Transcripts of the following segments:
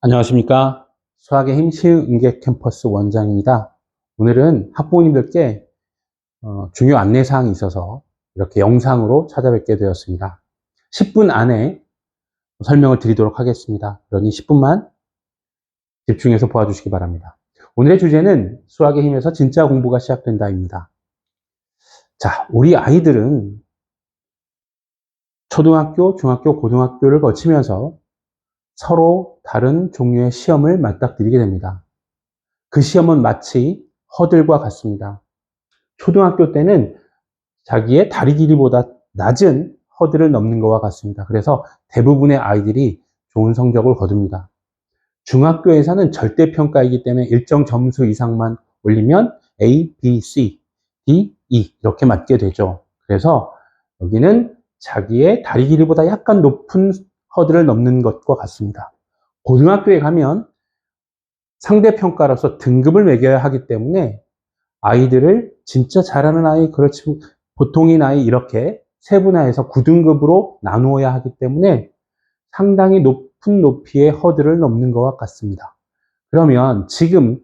안녕하십니까. 수학의 힘 시흥응객 캠퍼스 원장입니다. 오늘은 학부모님들께 중요 안내사항이 있어서 이렇게 영상으로 찾아뵙게 되었습니다. 10분 안에 설명을 드리도록 하겠습니다. 그러니 10분만 집중해서 보아주시기 바랍니다. 오늘의 주제는 수학의 힘에서 진짜 공부가 시작된다입니다. 자, 우리 아이들은 초등학교, 중학교, 고등학교를 거치면서 서로 다른 종류의 시험을 맞닥뜨리게 됩니다. 그 시험은 마치 허들과 같습니다. 초등학교 때는 자기의 다리 길이보다 낮은 허들을 넘는 것과 같습니다. 그래서 대부분의 아이들이 좋은 성적을 거둡니다. 중학교에서는 절대평가이기 때문에 일정 점수 이상만 올리면 A, B, C, D, E 이렇게 맞게 되죠. 그래서 여기는 자기의 다리 길이보다 약간 높은 허들을 넘는 것과 같습니다. 고등학교에 가면 상대평가로서 등급을 매겨야 하기 때문에 아이들을 진짜 잘하는 아이, 그렇지 보통인 아이 이렇게 세분화해서 9등급으로 나누어야 하기 때문에 상당히 높은 높이의 허들을 넘는 것과 같습니다. 그러면 지금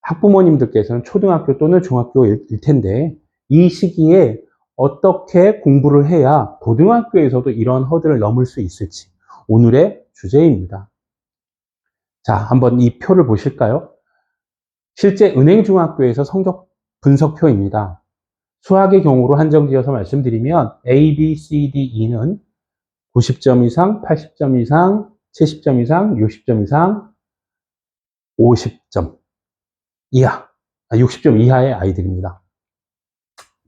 학부모님들께서는 초등학교 또는 중학교일 텐데 이 시기에 어떻게 공부를 해야 고등학교에서도 이런 허들을 넘을 수 있을지 오늘의 주제입니다. 자, 한번 이 표를 보실까요? 실제 은행중학교에서 성적 분석표입니다. 수학의 경우로 한정지어서 말씀드리면 A, B, C, D, E는 90점 이상, 80점 이상, 70점 이상, 60점 이상, 50점 이하, 60점 이하의 아이들입니다.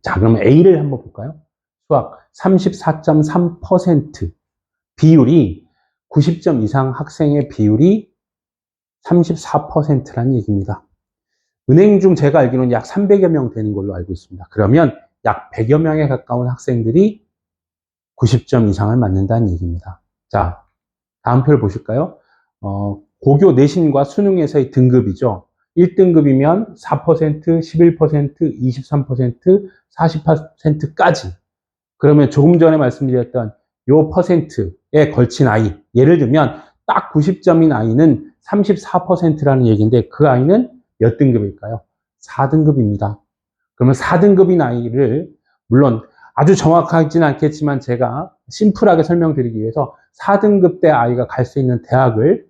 자, 그럼 A를 한번 볼까요? 수학 34.3% 비율이 90점 이상 학생의 비율이 34%라는 얘기입니다. 은행 중 제가 알기로는 약 300여 명 되는 걸로 알고 있습니다. 그러면 약 100여 명에 가까운 학생들이 90점 이상을 맞는다는 얘기입니다. 자, 다음 표를 보실까요? 고교 내신과 수능에서의 등급이죠. 1등급이면 4%, 11%, 23%, 40%까지. 그러면 조금 전에 말씀드렸던 요 퍼센트에 걸친 아이, 예를 들면 딱 90점인 아이는 34%라는 얘기인데 그 아이는 몇 등급일까요? 4등급입니다. 그러면 4등급인 아이를 물론 아주 정확하지는 않겠지만 제가 심플하게 설명드리기 위해서 4등급 때 아이가 갈 수 있는 대학을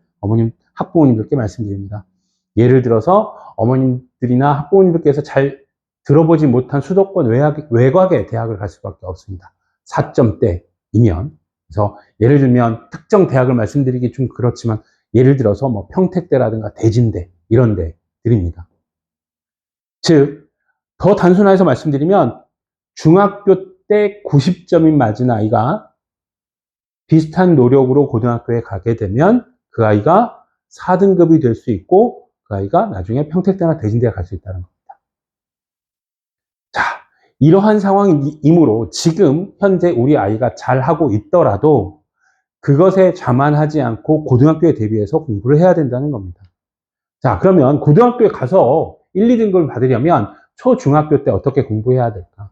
학부모님들께 말씀드립니다. 예를 들어서 어머님들이나 학부모님들께서 잘 들어보지 못한 수도권 외곽의 대학을 갈 수밖에 없습니다. 4점대이면. 그래서 예를 들면 특정 대학을 말씀드리기 좀 그렇지만 예를 들어서 뭐 평택대라든가 대진대 이런 데들입니다. 즉, 더 단순화해서 말씀드리면 중학교 때 90점이 맞은 아이가 비슷한 노력으로 고등학교에 가게 되면 그 아이가 4등급이 될 수 있고 그 아이가 나중에 평택대나 대진대에 갈 수 있다는 겁니다. 자, 이러한 상황이므로 지금 현재 우리 아이가 잘하고 있더라도 그것에 자만하지 않고 고등학교에 대비해서 공부를 해야 된다는 겁니다. 자, 그러면 고등학교에 가서 1, 2등급을 받으려면 초중학교 때 어떻게 공부해야 될까?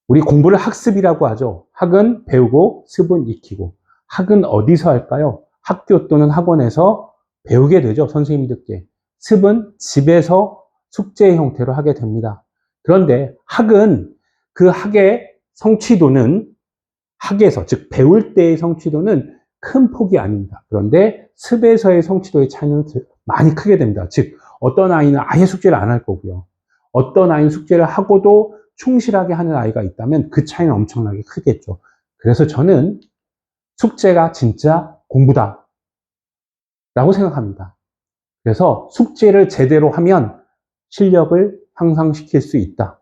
우리 공부를 학습이라고 하죠. 학은 배우고 습은 익히고. 학은 어디서 할까요? 학교 또는 학원에서 배우게 되죠. 선생님들께. 습은 집에서 숙제 형태로 하게 됩니다. 그런데 학은 그 학의 성취도는 학에서, 즉 배울 때의 성취도는 큰 폭이 아닙니다. 그런데 습에서의 성취도의 차이는 많이 크게 됩니다. 즉 어떤 아이는 아예 숙제를 안 할 거고요. 어떤 아이는 숙제를 하고도 충실하게 하는 아이가 있다면 그 차이는 엄청나게 크겠죠. 그래서 저는 숙제가 진짜 공부다 라고 생각합니다. 그래서 숙제를 제대로 하면 실력을 향상시킬 수 있다.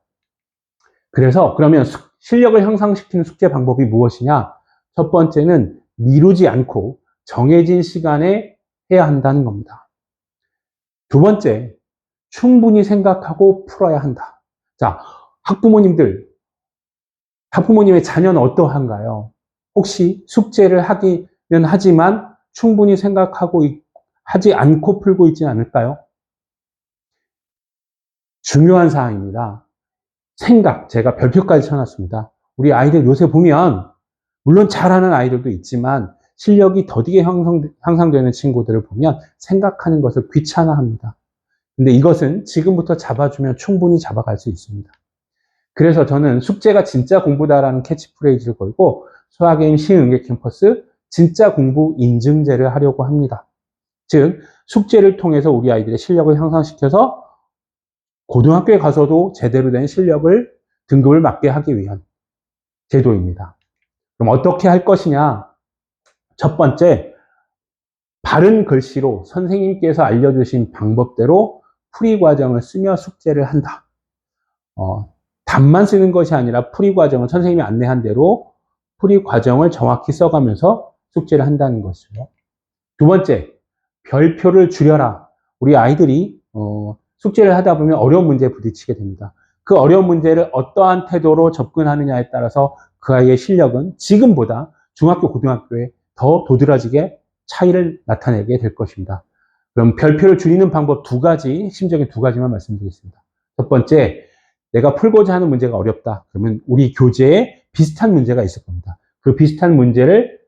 그래서 그러면 실력을 향상시키는 숙제 방법이 무엇이냐? 첫 번째는 미루지 않고 정해진 시간에 해야 한다는 겁니다. 두 번째, 충분히 생각하고 풀어야 한다. 자, 학부모님의 자녀는 어떠한가요? 혹시 숙제를 하기는 하지만 충분히 생각하고 하지 않고 풀고 있지는 않을까요? 중요한 사항입니다. 생각, 제가 별표까지 쳐놨습니다. 우리 아이들 요새 보면 물론 잘하는 아이들도 있지만 실력이 더디게 향상되는 친구들을 보면 생각하는 것을 귀찮아합니다. 근데 이것은 지금부터 잡아주면 충분히 잡아갈 수 있습니다. 그래서 저는 숙제가 진짜 공부다라는 캐치프레이즈를 걸고 수학여행 시흥의 캠퍼스 진짜 공부 인증제를 하려고 합니다. 즉 숙제를 통해서 우리 아이들의 실력을 향상시켜서 고등학교에 가서도 제대로 된 실력을 등급을 맞게 하기 위한 제도입니다. 그럼 어떻게 할 것이냐? 첫 번째, 바른 글씨로 선생님께서 알려주신 방법대로 풀이 과정을 쓰며 숙제를 한다. 답만 쓰는 것이 아니라 풀이 과정을 선생님이 안내한 대로 풀이 과정을 정확히 써가면서 숙제를 한다는 것이요. 두 번째, 별표를 줄여라. 우리 아이들이 숙제를 하다 보면 어려운 문제에 부딪히게 됩니다. 그 어려운 문제를 어떠한 태도로 접근하느냐에 따라서 그 아이의 실력은 지금보다 중학교, 고등학교에 더 도드라지게 차이를 나타내게 될 것입니다. 그럼 별표를 줄이는 방법 두 가지, 심적인 두 가지만 말씀드리겠습니다. 첫 번째, 내가 풀고자 하는 문제가 어렵다. 그러면 우리 교재에 비슷한 문제가 있을 겁니다. 그 비슷한 문제를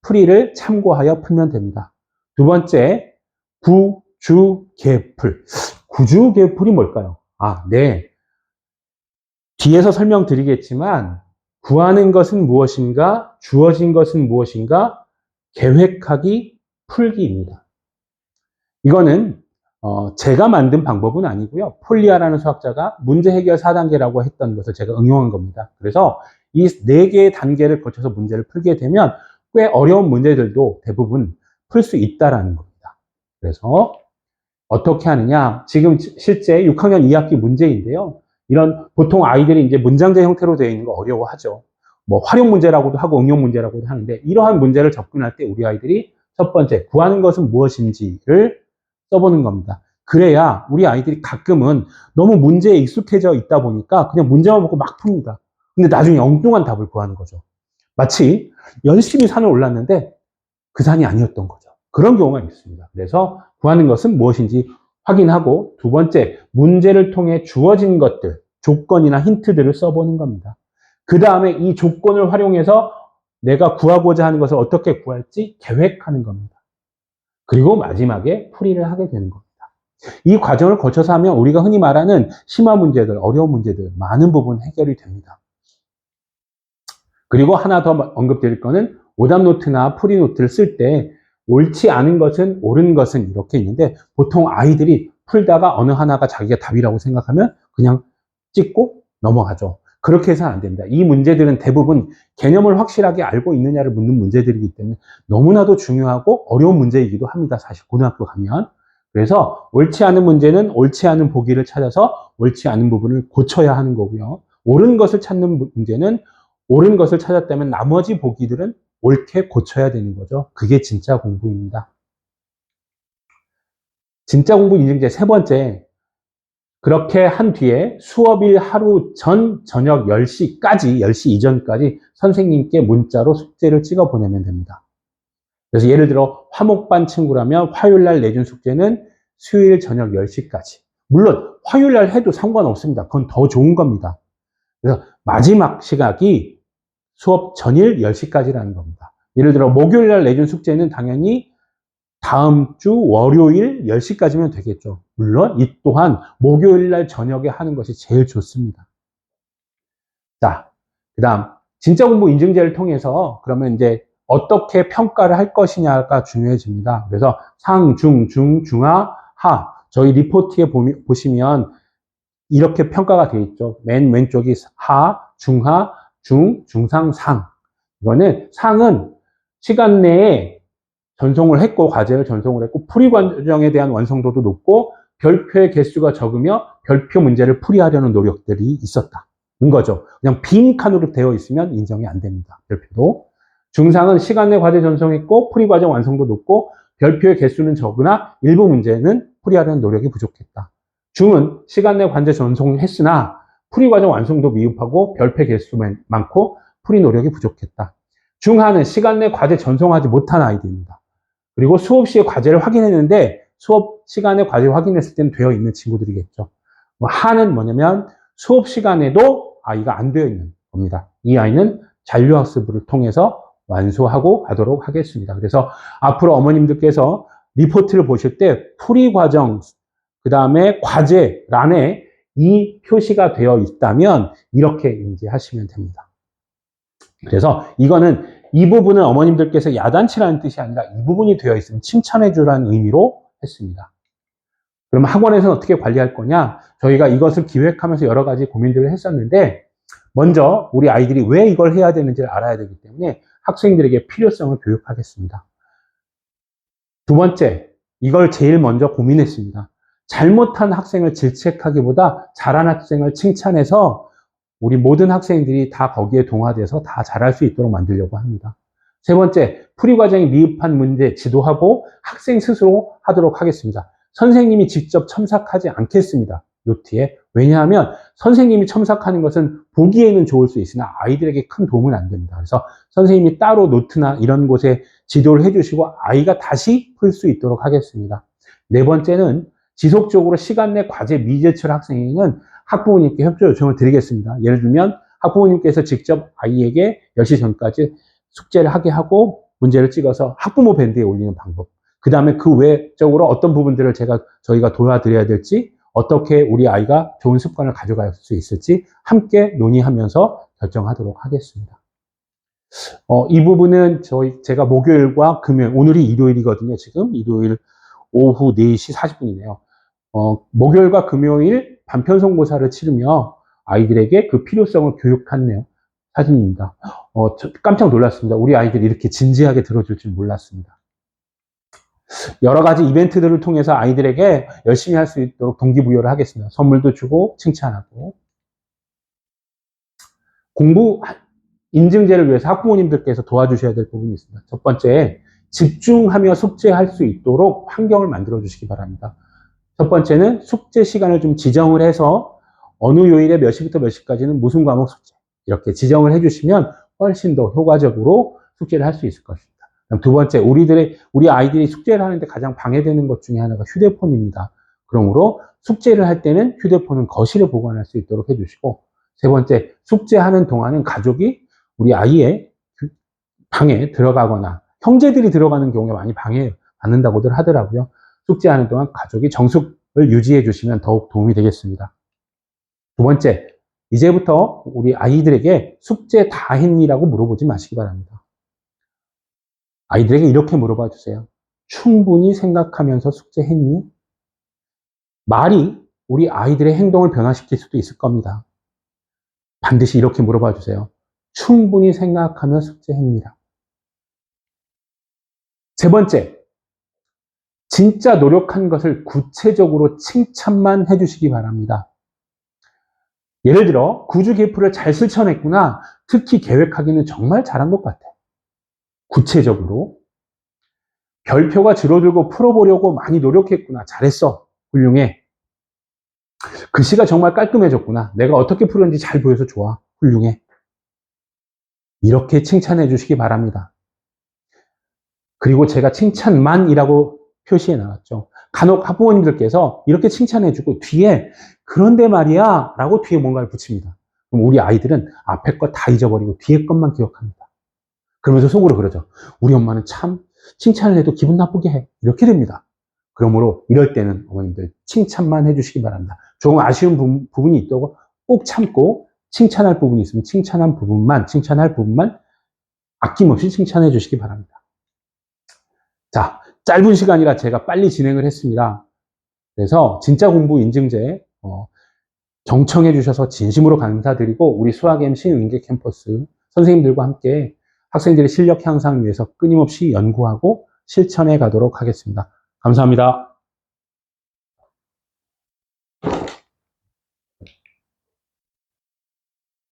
풀이를 참고하여 풀면 됩니다. 두 번째, 구주계풀. 구주계풀이 뭘까요? 네. 뒤에서 설명드리겠지만 구하는 것은 무엇인가, 주어진 것은 무엇인가, 계획하기, 풀기입니다. 이거는 제가 만든 방법은 아니고요. 폴리아라는 수학자가 문제 해결 4단계라고 했던 것을 제가 응용한 겁니다. 그래서 이 4개의 단계를 거쳐서 문제를 풀게 되면 꽤 어려운 문제들도 대부분 풀 수 있다라는 겁니다. 그래서 어떻게 하느냐? 지금 실제 6학년 2학기 문제인데요. 이런 보통 아이들이 이제 문장제 형태로 되어 있는 거 어려워하죠. 뭐 활용 문제라고도 하고 응용 문제라고도 하는데 이러한 문제를 접근할 때 우리 아이들이 첫 번째 구하는 것은 무엇인지를 써보는 겁니다. 그래야 우리 아이들이 가끔은 너무 문제에 익숙해져 있다 보니까 그냥 문제만 보고 막 풉니다. 근데 나중에 엉뚱한 답을 구하는 거죠. 마치 열심히 산을 올랐는데 그 산이 아니었던 거죠. 그런 경우가 있습니다. 그래서 구하는 것은 무엇인지 확인하고 두 번째, 문제를 통해 주어진 것들, 조건이나 힌트들을 써보는 겁니다. 그 다음에 이 조건을 활용해서 내가 구하고자 하는 것을 어떻게 구할지 계획하는 겁니다. 그리고 마지막에 풀이를 하게 되는 겁니다. 이 과정을 거쳐서 하면 우리가 흔히 말하는 심화 문제들, 어려운 문제들 많은 부분 해결이 됩니다. 그리고 하나 더 언급드릴 거는 오답 노트나 풀이 노트를 쓸 때 옳지 않은 것은 옳은 것은 이렇게 있는데 보통 아이들이 풀다가 어느 하나가 자기가 답이라고 생각하면 그냥 찍고 넘어가죠. 그렇게 해서는 안 됩니다. 이 문제들은 대부분 개념을 확실하게 알고 있느냐를 묻는 문제들이기 때문에 너무나도 중요하고 어려운 문제이기도 합니다. 사실 고등학교 가면. 그래서 옳지 않은 문제는 옳지 않은 보기를 찾아서 옳지 않은 부분을 고쳐야 하는 거고요. 옳은 것을 찾는 문제는 옳은 것을 찾았다면 나머지 보기들은 옳게 고쳐야 되는 거죠. 그게 진짜 공부입니다. 진짜 공부 인증제 세 번째, 그렇게 한 뒤에 수업일 하루 전 저녁 10시까지, 10시 이전까지 선생님께 문자로 숙제를 찍어 보내면 됩니다. 그래서 예를 들어 화목반 친구라면 화요일날 내준 숙제는 수요일 저녁 10시까지. 물론 화요일날 해도 상관없습니다. 그건 더 좋은 겁니다. 그래서 마지막 시각이 수업 전일 10시까지라는 겁니다. 예를 들어 목요일날 내준 숙제는 당연히 다음 주 월요일 10시까지면 되겠죠. 물론 이 또한 목요일날 저녁에 하는 것이 제일 좋습니다. 자, 그 다음 진짜 공부 인증제를 통해서 그러면 이제 어떻게 평가를 할 것이냐가 중요해집니다. 그래서 상, 중, 중하, 하. 저희 리포트에 보시면 이렇게 평가가 되어 있죠. 맨 왼쪽이 하, 중하, 중상, 상. 이거는 상은 시간 내에 전송을 했고, 과제를 전송을 했고, 풀이 과정에 대한 완성도도 높고, 별표의 개수가 적으며 별표 문제를 풀이하려는 노력들이 있었다는 거죠. 그냥 빈 칸으로 되어 있으면 인정이 안 됩니다. 별표도. 중상은 시간 내 과제 전송했고, 풀이 과정 완성도 높고, 별표의 개수는 적으나 일부 문제는 풀이하려는 노력이 부족했다. 중은 시간 내 과제 전송했으나 풀이 과정 완성도 미흡하고 별표 개수 많고 풀이 노력이 부족했다. 중하는 시간 내 과제 전송하지 못한 아이들입니다. 그리고 수업 시에 과제를 확인했는데 수업 시간에 과제 확인했을 때는 되어 있는 친구들이겠죠. 하는 뭐냐면 수업 시간에도 아이가 안 되어 있는 겁니다. 이 아이는 잔류학습을 통해서 완수하고 가도록 하겠습니다. 그래서 앞으로 어머님들께서 리포트를 보실 때 풀이 과정, 그 다음에 과제란에 이 표시가 되어 있다면 이렇게 인지하시면 됩니다. 그래서 이거는 이 부분은 어머님들께서 야단치라는 뜻이 아니라 이 부분이 되어 있으면 칭찬해 주라는 의미로 했습니다. 그럼 학원에서는 어떻게 관리할 거냐? 저희가 이것을 기획하면서 여러 가지 고민들을 했었는데 먼저 우리 아이들이 왜 이걸 해야 되는지를 알아야 되기 때문에 학생들에게 필요성을 교육하겠습니다. 두 번째, 이걸 제일 먼저 고민했습니다. 잘못한 학생을 질책하기보다 잘한 학생을 칭찬해서 우리 모든 학생들이 다 거기에 동화돼서 다 잘할 수 있도록 만들려고 합니다. 세 번째, 풀이 과정에 미흡한 문제 지도하고 학생 스스로 하도록 하겠습니다. 선생님이 직접 첨삭하지 않겠습니다. 노트에. 왜냐하면 선생님이 첨삭하는 것은 보기에는 좋을 수 있으나 아이들에게 큰 도움은 안 됩니다. 그래서 선생님이 따로 노트나 이런 곳에 지도를 해주시고 아이가 다시 풀 수 있도록 하겠습니다. 네 번째는 지속적으로 시간 내 과제 미제출 학생에게는 학부모님께 협조 요청을 드리겠습니다. 예를 들면 학부모님께서 직접 아이에게 10시 전까지 숙제를 하게 하고 문제를 찍어서 학부모 밴드에 올리는 방법. 그 다음에 그 외적으로 어떤 부분들을 저희가 도와드려야 될지, 어떻게 우리 아이가 좋은 습관을 가져갈 수 있을지 함께 논의하면서 결정하도록 하겠습니다. 이 부분은 제가 목요일과 금요일, 오늘이 일요일이거든요. 지금 일요일 오후 4시 40분이네요. 목요일과 금요일 반편성고사를 치르며 아이들에게 그 필요성을 교육한 사진입니다. 깜짝 놀랐습니다. 우리 아이들이 이렇게 진지하게 들어줄 줄 몰랐습니다. 여러 가지 이벤트들을 통해서 아이들에게 열심히 할 수 있도록 동기부여를 하겠습니다. 선물도 주고 칭찬하고. 공부 인증제를 위해서 학부모님들께서 도와주셔야 될 부분이 있습니다. 첫 번째, 집중하며 숙제할 수 있도록 환경을 만들어 주시기 바랍니다. 첫 번째는 숙제 시간을 좀 지정을 해서 어느 요일에 몇 시부터 몇 시까지는 무슨 과목 숙제 이렇게 지정을 해주시면 훨씬 더 효과적으로 숙제를 할 수 있을 것입니다. 두 번째, 우리 아이들이 숙제를 하는데 가장 방해되는 것 중에 하나가 휴대폰입니다. 그러므로 숙제를 할 때는 휴대폰은 거실에 보관할 수 있도록 해주시고, 세 번째, 숙제하는 동안은 가족이 우리 아이의 방에 들어가거나 형제들이 들어가는 경우에 많이 방해받는다고들 하더라고요. 숙제하는 동안 가족이 정숙을 유지해 주시면 더욱 도움이 되겠습니다. 두 번째, 이제부터 우리 아이들에게 숙제 다 했니라고 물어보지 마시기 바랍니다. 아이들에게 이렇게 물어봐 주세요. 충분히 생각하면서 숙제했니? 말이 우리 아이들의 행동을 변화시킬 수도 있을 겁니다. 반드시 이렇게 물어봐 주세요. 충분히 생각하며 숙제했니라. 세 번째, 진짜 노력한 것을 구체적으로 칭찬만 해주시기 바랍니다. 예를 들어 구주계표를 잘 실천했구나. 특히 계획하기는 정말 잘한 것 같아. 구체적으로 별표가 줄어들고 풀어보려고 많이 노력했구나. 잘했어. 훌륭해. 글씨가 정말 깔끔해졌구나. 내가 어떻게 풀었는지 잘 보여서 좋아. 훌륭해. 이렇게 칭찬해 주시기 바랍니다. 그리고 제가 칭찬만이라고 표시해 놨죠. 간혹 학부모님들께서 이렇게 칭찬해 주고 뒤에 그런데 말이야 라고 뒤에 뭔가를 붙입니다. 그럼 우리 아이들은 앞에 것 다 잊어버리고 뒤에 것만 기억합니다. 그러면서 속으로 그러죠. 우리 엄마는 참 칭찬을 해도 기분 나쁘게 해. 이렇게 됩니다. 그러므로 이럴 때는 어머님들 칭찬만 해주시기 바랍니다. 조금 아쉬운 부분이 있다고 꼭 참고 칭찬할 부분이 있으면 칭찬할 부분만 아낌없이 칭찬해 주시기 바랍니다. 자, 짧은 시간이라 제가 빨리 진행을 했습니다. 그래서 진짜 공부 인증제 경청해 주셔서 진심으로 감사드리고 우리 수학 MC 은계 캠퍼스 선생님들과 함께 학생들의 실력 향상 위해서 끊임없이 연구하고 실천해 가도록 하겠습니다. 감사합니다.